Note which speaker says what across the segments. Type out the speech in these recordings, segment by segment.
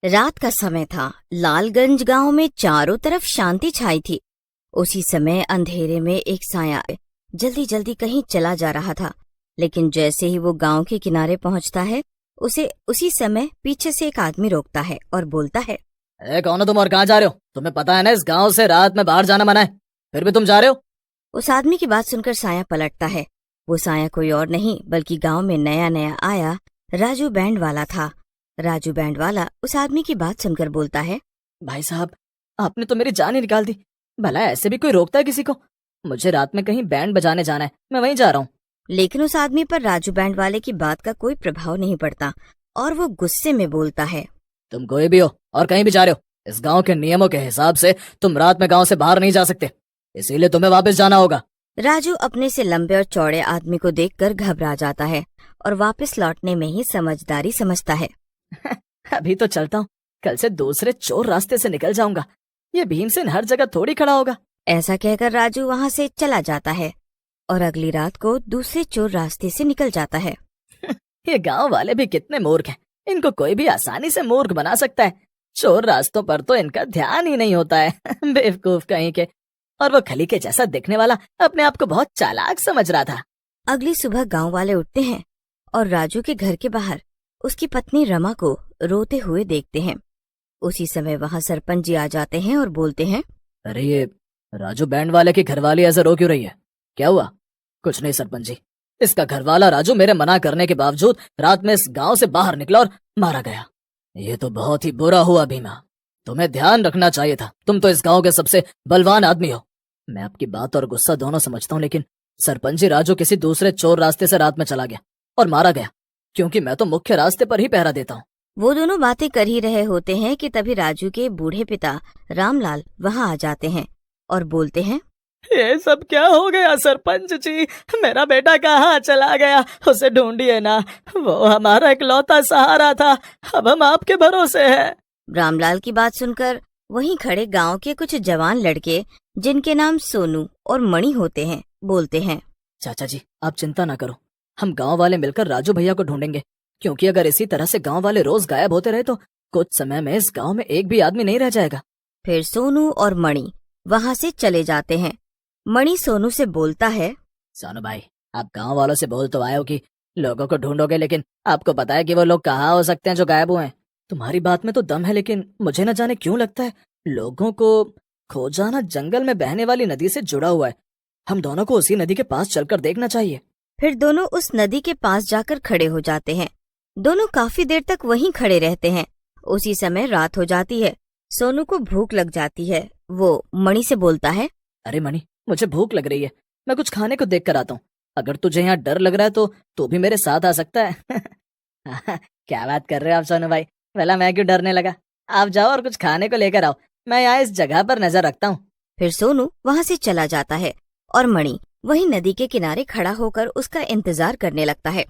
Speaker 1: रात का समय था। लालगंज गांव में चारों तरफ शांति छाई थी। उसी समय अंधेरे में एक साया जल्दी जल्दी कहीं चला जा रहा था, लेकिन जैसे ही वो गांव के किनारे पहुंचता है, उसे उसी समय पीछे से एक आदमी रोकता है और बोलता है,
Speaker 2: कौन हो तुम और कहाँ जा रहे हो? तुम्हें पता है ना इस गांव से रात में बाहर जाना मना है, फिर भी तुम जा रहे हो?
Speaker 1: उस आदमी की बात सुनकर साया पलटता है। वो साया कोई और नहीं बल्कि गांव में नया नया आया राजू बैंड वाला था। राजू बैंड वाला उस आदमी की बात सुनकर बोलता है,
Speaker 2: भाई साहब, आपने तो मेरी जान ही निकाल दी। भला ऐसे भी कोई रोकता है किसी को? मुझे रात में कहीं बैंड बजाने जाना है, मैं वहीं जा रहा हूँ।
Speaker 1: लेकिन उस आदमी पर राजू बैंड वाले की बात का कोई प्रभाव नहीं पड़ता और वो गुस्से में बोलता है,
Speaker 2: तुम कोई भी हो और कहीं भी जा रहे हो, इस गांव के नियमों के हिसाब से तुम रात में गांव से बाहर नहीं जा सकते, इसीलिए तुम्हें वापस जाना होगा।
Speaker 1: राजू अपने से लंबे और चौड़े आदमी को देखकर घबरा जाता है और वापस लौटने में ही समझदारी समझता है।
Speaker 2: अभी तो चलता हूँ, कल से दूसरे चोर रास्ते से निकल जाऊंगा। ये भीमसेन हर जगह थोड़ी खड़ा होगा।
Speaker 1: ऐसा कहकर राजू वहाँ से चला जाता है और अगली रात को दूसरे चोर रास्ते से निकल जाता है।
Speaker 2: ये गांव वाले भी कितने मूर्ख हैं, इनको कोई भी आसानी से मूर्ख बना सकता है। चोर रास्तों पर तो इनका ध्यान ही नहीं होता है। बेवकूफ कहीं के। और वो खली के जैसा दिखने वाला अपने आप को बहुत चालाक समझ रहा था।
Speaker 1: अगली सुबह गांव वाले उठते हैं और राजू के घर के बाहर उसकी पत्नी रमा को रोते हुए देखते हैं। उसी समय वहाँ सरपंच जी आ जाते हैं और बोलते हैं,
Speaker 2: अरे ये राजू बैंड वाले की घरवाली ऐसे रो क्यों रही है? क्या हुआ? कुछ नहीं सरपंच जी, इसका घरवाला राजू मेरे मना करने के बावजूद रात में इस गांव से बाहर निकला और मारा गया। ये तो बहुत ही बुरा हुआ भीमा, तुम्हें ध्यान रखना चाहिए था। तुम तो इस गांव के सबसे बलवान आदमी हो। मैं आपकी बात और गुस्सा दोनों समझता हूँ, लेकिन सरपंच जी, राजू किसी दूसरे चोर रास्ते से रात में चला गया और मारा गया, क्योंकि मैं तो मुख्य रास्ते पर ही पहरा देता हूँ।
Speaker 1: वो दोनों बातें कर ही रहे होते हैं कि तभी राजू के बूढ़े पिता रामलाल वहाँ आ जाते हैं और बोलते हैं,
Speaker 2: ये सब क्या हो गया सरपंच जी? मेरा बेटा कहाँ चला गया? उसे ढूंढिए ना, वो हमारा इकलौता सहारा था। अब हम आपके भरोसे हैं।
Speaker 1: रामलाल की बात सुनकर वहीं खड़े गांव के कुछ जवान लड़के, जिनके नाम सोनू और मणि होते हैं, बोलते हैं,
Speaker 2: चाचा जी, आप चिंता ना करो, हम गांव वाले मिलकर राजू भैया को ढूंढेंगे, क्योंकि अगर इसी तरह से गांव वाले रोज गायब होते रहे तो कुछ समय में इस गांव में एक भी आदमी नहीं रह जाएगा।
Speaker 1: फिर सोनू और मणि वहाँ से चले जाते हैं। मणि सोनू से बोलता है,
Speaker 2: सोनू भाई, आप गांव वालों से बोल तो आए हो कि लोगों को ढूंढोगे, लेकिन आपको पता है कि वो लोग कहाँ हो सकते हैं जो गायब हुए हैं? तुम्हारी बात में तो दम है, लेकिन मुझे न जाने क्यों लगता है लोगों को खो जाना जंगल में बहने वाली नदी से जुड़ा हुआ है। हम दोनों को उसी नदी के पास चलकर देखना चाहिए।
Speaker 1: फिर दोनों उस नदी के पास जाकर खड़े हो जाते हैं। दोनों काफी देर तक वहीं खड़े रहते हैं। उसी समय रात हो जाती है। सोनू को भूख लग जाती है। वो मणि से बोलता है,
Speaker 2: अरे मणि, मुझे भूख लग रही है, मैं कुछ खाने को देख कर आता हूँ। अगर तुझे यहाँ डर लग रहा है तो तू भी मेरे साथ आ सकता है। क्या बात कर रहे हो आप सोनू भाई? भला मैं क्यों डरने लगा? आप जाओ और कुछ खाने को लेकर आओ, मैं यहाँ इस जगह पर नजर रखता हूँ।
Speaker 1: फिर सोनू वहाँ से चला जाता है और मणि वहीं नदी के किनारे खड़ा होकर उसका इंतजार करने लगता है।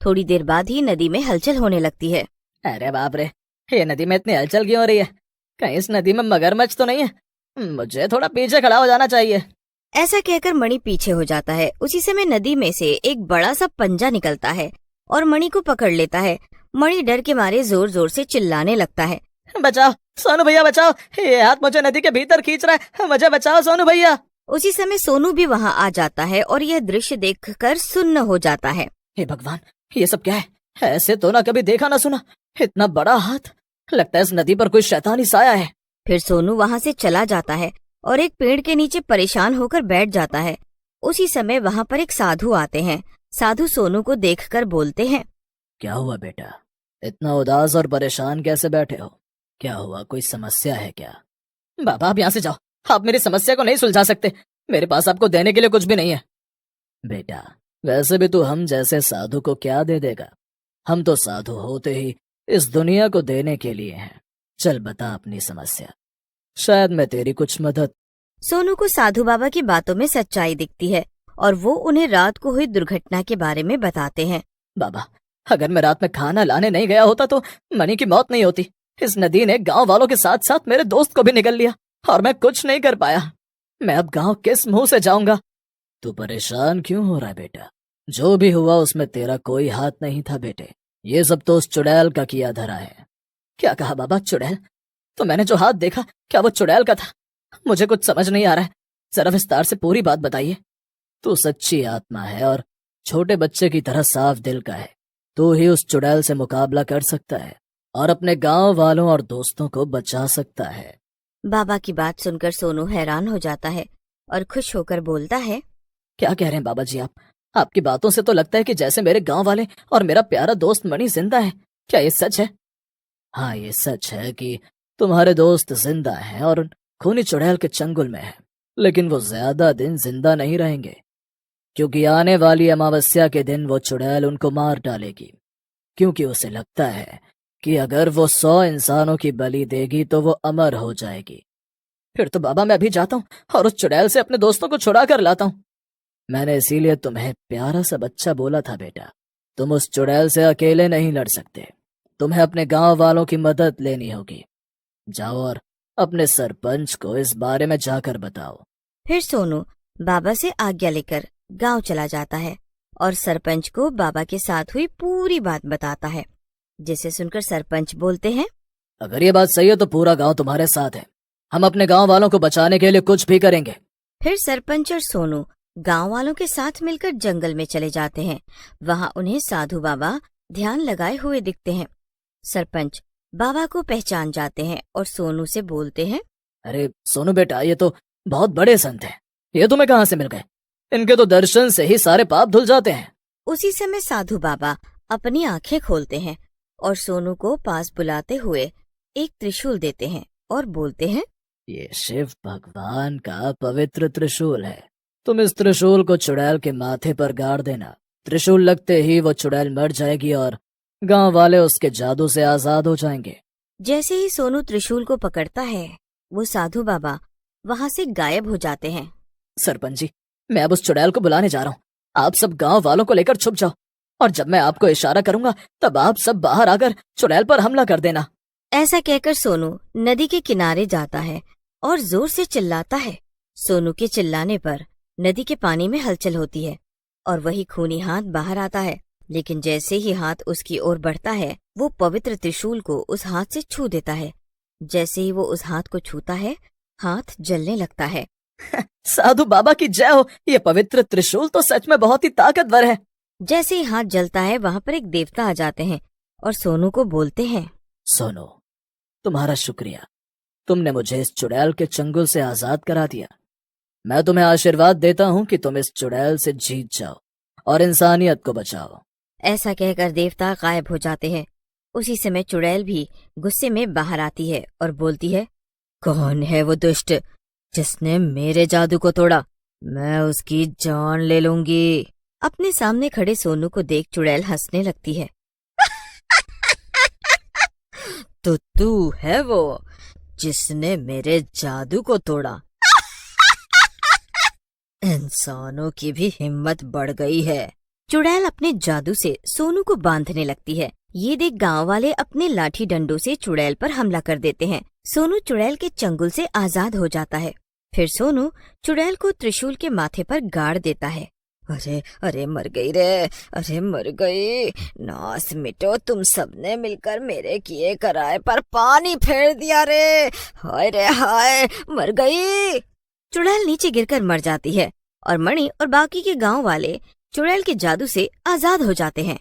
Speaker 1: थोड़ी देर बाद ही नदी में हलचल होने लगती है।
Speaker 2: अरे बाप रे, ये नदी में इतनी हलचल क्यों हो रही है? कहीं इस नदी में मगरमच्छ तो नहीं है? मुझे थोड़ा पीछे खड़ा हो जाना चाहिए।
Speaker 1: ऐसा कहकर मणि पीछे हो जाता है। उसी समय नदी में से एक बड़ा सा पंजा निकलता है और मणि को पकड़ लेता है। मणि डर के मारे जोर जोर से चिल्लाने लगता है,
Speaker 2: बचाओ सोनू भैया, बचाओ, ये हाथ मुझे नदी के भीतर खींच रहा है, मुझे बचाओ सोनू भैया।
Speaker 1: उसी समय सोनू भी वहाँ आ जाता है और यह दृश्य देखकर सुन्न हो जाता है।
Speaker 2: हे भगवान, ये सब क्या है? ऐसे तो ना कभी देखा ना सुना, इतना बड़ा हाथ। लगता है इस नदी पर कोई शैतानी साया है।
Speaker 1: फिर सोनू वहाँ से चला जाता है और एक पेड़ के नीचे परेशान होकर बैठ जाता है। उसी समय वहाँ पर एक साधु आते हैं। साधु सोनू को देखकर बोलते हैं,
Speaker 2: क्या हुआ बेटा, इतना उदास और परेशान कैसे बैठे हो? क्या हुआ, कोई समस्या है क्या? बाबा, आप यहाँ से जाओ, आप मेरी समस्या को नहीं सुलझा सकते। मेरे पास आपको देने के लिए कुछ भी नहीं है। बेटा, वैसे भी तू हम जैसे साधु को क्या दे देगा? हम तो साधु होते ही इस दुनिया को देने के लिए हैं। चल बता अपनी समस्या, शायद मैं तेरी कुछ मदद।
Speaker 1: सोनू को साधु बाबा की बातों में सच्चाई दिखती है और वो उन्हें रात को हुई दुर्घटना के बारे में बताते हैं।
Speaker 2: बाबा, अगर मैं रात में खाना लाने नहीं गया होता तो मणि की मौत नहीं होती। इस नदी ने गांव वालों के साथ साथ मेरे दोस्त को भी निगल लिया और मैं कुछ नहीं कर पाया। मैं अब गांव किस मुंह से जाऊंगा? तू परेशान क्यों हो रहा है बेटा? जो भी हुआ उसमें तेरा कोई हाथ नहीं था बेटे। ये सब तो उस चुड़ैल का किया धरा है। क्या कहा बाबा? चुड़ैल? तो मैंने जो हाथ देखा, क्या वो चुड़ैल का था? मुझे कुछ समझ नहीं आ रहा है, जरा विस्तार से पूरी बात बताइए। तू सच्ची आत्मा है और छोटे बच्चे की तरह साफ दिल का है। तू ही उस चुड़ैल से मुकाबला कर सकता है और अपने गांव वालों और दोस्तों को बचा सकता है।
Speaker 1: बाबा की बात सुनकर सोनू हैरान हो जाता है और खुश होकर बोलता है,
Speaker 2: क्या कह रहे हैं बाबा जी आप? आपकी बातों से तो लगता है कि जैसे मेरे गांव वाले और मेरा प्यारा दोस्त मणि जिंदा है। क्या ये सच है? हाँ, ये सच है कि तुम्हारे दोस्त जिंदा हैं और खूनी चुड़ैल के चंगुल में हैं, लेकिन वो ज्यादा दिन जिंदा नहीं रहेंगे, क्योंकि आने वाली अमावस्या के दिन वो चुड़ैल उनको मार डालेगी, क्योंकि उसे लगता है कि अगर वो 100 इंसानों की बलि देगी तो वो अमर हो जाएगी। फिर तो बाबा मैं अभी जाता हूँ और उस चुड़ैल से अपने दोस्तों को छुड़ा कर लाता हूँ। मैंने इसीलिए तुम्हें प्यारा सा बच्चा बोला था बेटा, तुम उस चुड़ैल से अकेले नहीं लड़ सकते, तुम्हें अपने गांव वालों की मदद लेनी होगी। जाओ और अपने सरपंच को इस बारे में जाकर बताओ।
Speaker 1: फिर सोनू बाबा से आज्ञा लेकर गांव चला जाता है और सरपंच को बाबा के साथ हुई पूरी बात बताता है, जिसे सुनकर सरपंच बोलते हैं,
Speaker 2: अगर ये बात सही है तो पूरा गांव तुम्हारे साथ है, हम अपने गांव वालों को बचाने के लिए कुछ भी करेंगे।
Speaker 1: फिर सरपंच और सोनू गांव वालों के साथ मिलकर जंगल में चले जाते हैं। वहां उन्हें साधु बाबा ध्यान लगाए हुए दिखते हैं। सरपंच बाबा को पहचान जाते हैं और सोनू से बोलते हैं,
Speaker 2: अरे सोनू बेटा, ये तो बहुत बड़े संत हैं, ये तुम्हें कहाँ से मिल गए? इनके तो दर्शन से ही सारे पाप धुल जाते हैं।
Speaker 1: उसी समय साधु बाबा अपनी आंखें खोलते हैं और सोनू को पास बुलाते हुए एक त्रिशूल देते हैं और बोलते हैं,
Speaker 2: ये शिव भगवान का पवित्र त्रिशूल है, तुम इस त्रिशूल को चुड़ैल के माथे पर गाड़ देना। त्रिशूल लगते ही वो चुड़ैल मर जाएगी और गांव वाले उसके जादू से आजाद हो जाएंगे।
Speaker 1: जैसे ही सोनू त्रिशूल को पकड़ता है, वो साधु बाबा वहां से गायब हो जाते हैं।
Speaker 2: सरपंच जी, मैं अब उस चुड़ैल को बुलाने जा रहा हूँ, आप सब गांव वालों को लेकर छुप जाओ और जब मैं आपको इशारा करूंगा तब आप सब बाहर आकर चुड़ैल पर हमला कर देना।
Speaker 1: ऐसा कहकर सोनू नदी के किनारे जाता है और जोर से चिल्लाता है। सोनू के चिल्लाने पर नदी के पानी में हलचल होती है और वही खूनी हाथ बाहर आता है, लेकिन जैसे ही हाथ उसकी ओर बढ़ता है, वो पवित्र त्रिशूल को उस हाथ से छू देता है। जैसे ही वो उस हाथ को छूता है, हाथ जलने लगता है।
Speaker 2: साधु बाबा की जय हो, ये पवित्र त्रिशूल तो सच में बहुत ही ताकतवर है।
Speaker 1: जैसे ही हाथ जलता है, वहाँ पर एक देवता आ जाते हैं और सोनू को बोलते हैं,
Speaker 2: सोनू, तुम्हारा शुक्रिया, तुमने मुझे इस चुड़ैल के चंगुल से आजाद करा दिया। मैं तुम्हें आशीर्वाद देता हूँ कि तुम इस चुड़ैल से जीत जाओ और इंसानियत को बचाओ।
Speaker 1: ऐसा कहकर देवता गायब हो जाते हैं। उसी समय चुड़ैल भी गुस्से में बाहर आती है और बोलती है, कौन है वो दुष्ट जिसने मेरे जादू को तोड़ा? मैं उसकी जान ले लूंगी। अपने सामने खड़े सोनू को देख चुड़ैल हंसने लगती है। तो तू है वो जिसने मेरे जादू को तोड़ा? इंसानों की भी हिम्मत बढ़ गई है। चुड़ैल अपने जादू से सोनू को बांधने लगती है। ये देख गांव वाले अपने लाठी डंडों से चुड़ैल पर हमला कर देते हैं। सोनू चुड़ैल के चंगुल से आजाद हो जाता है। फिर सोनू चुड़ैल को त्रिशूल के माथे पर गाड़ देता है। अरे अरे मर गई रे, अरे मर गई। नास मिटो, तुम सबने मिलकर मेरे किए कराए पर पानी फेर दिया रे। हाय रे हाय, मर गई। चुड़ैल नीचे गिरकर मर जाती है और मणि और बाकी के गांव वाले चुड़ैल के जादू से आजाद हो जाते हैं।